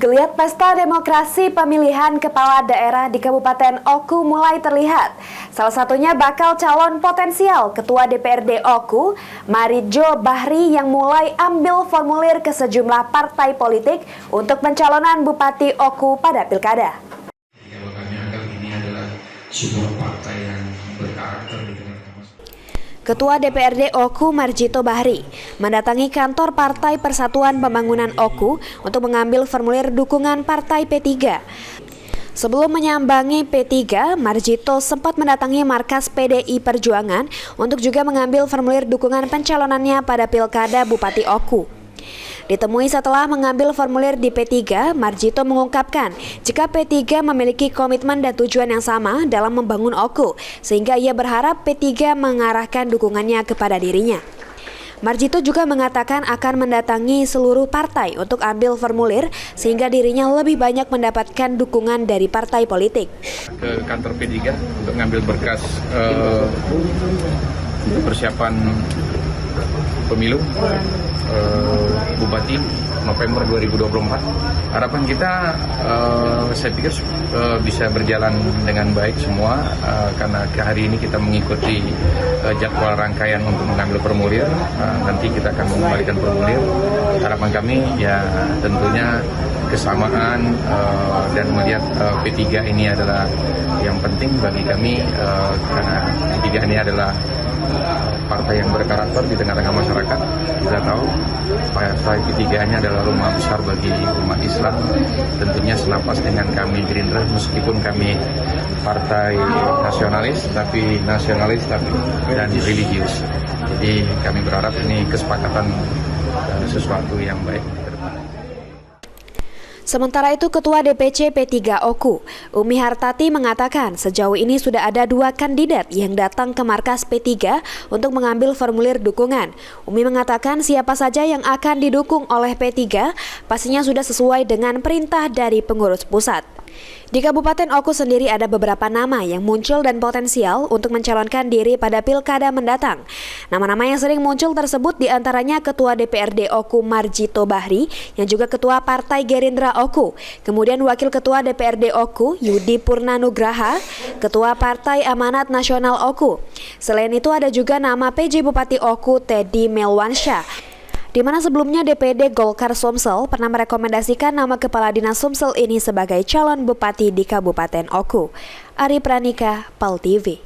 Geliat pesta demokrasi pemilihan kepala daerah di Kabupaten Oku mulai terlihat. Salah satunya bakal calon potensial Ketua DPRD Oku, Marijo Bahri yang mulai ambil formulir ke sejumlah partai politik untuk pencalonan Bupati Oku pada pilkada. Kalau kami anggap ini adalah sebuah partai yang berkarakter di tengah masyarakat. Ketua DPRD Oku Marjito Bahri mendatangi kantor Partai Persatuan Pembangunan Oku untuk mengambil formulir dukungan Partai P3. Sebelum menyambangi P3, Marjito sempat mendatangi markas PDI Perjuangan untuk juga mengambil formulir dukungan pencalonannya pada Pilkada Bupati Oku. Ditemui setelah mengambil formulir di P3, Marjito mengungkapkan jika P3 memiliki komitmen dan tujuan yang sama dalam membangun Oku, sehingga ia berharap P3 mengarahkan dukungannya kepada dirinya. Marjito juga mengatakan akan mendatangi seluruh partai untuk ambil formulir sehingga dirinya lebih banyak mendapatkan dukungan dari partai politik. Ke kantor P3 untuk ngambil berkas persiapan pemilu Bupati November 2024. Harapan kita saya pikir bisa berjalan dengan baik semua karena hari ini kita mengikuti jadwal rangkaian untuk mengambil formulir. Nanti kita akan mengembalikan formulir. Harapan kami ya tentunya kesamaan dan melihat P3 ini adalah yang penting bagi kami karena P3 ini adalah partai yang berkarakter di tengah-tengah masyarakat. Kita tahu partai P3 ini adalah rumah besar bagi umat Islam. Tentunya senapas dengan kami Gerindra, meskipun kami partai nasionalis tapi dan religius. Jadi kami berharap ini kesepakatan sesuatu yang baik ke depan. Sementara itu, Ketua DPC P3 Oku, Umi Hartati mengatakan sejauh ini sudah ada 2 kandidat yang datang ke markas P3 untuk mengambil formulir dukungan. Umi mengatakan siapa saja yang akan didukung oleh P3 pastinya sudah sesuai dengan perintah dari pengurus pusat. Di Kabupaten Oku sendiri ada beberapa nama yang muncul dan potensial untuk mencalonkan diri pada pilkada mendatang. Nama-nama yang sering muncul tersebut diantaranya Ketua DPRD Oku Marjito Bahri yang juga Ketua Partai Gerindra Oku, kemudian Wakil Ketua DPRD Oku Yudi Purnanugraha, Ketua Partai Amanat Nasional Oku. Selain itu ada juga nama PJ Bupati Oku Teddy Melwansyah, di mana sebelumnya DPD Golkar Sumsel pernah merekomendasikan nama Kepala Dinas Sumsel ini sebagai calon bupati di Kabupaten Oku. Ari Pranika, PAL TV.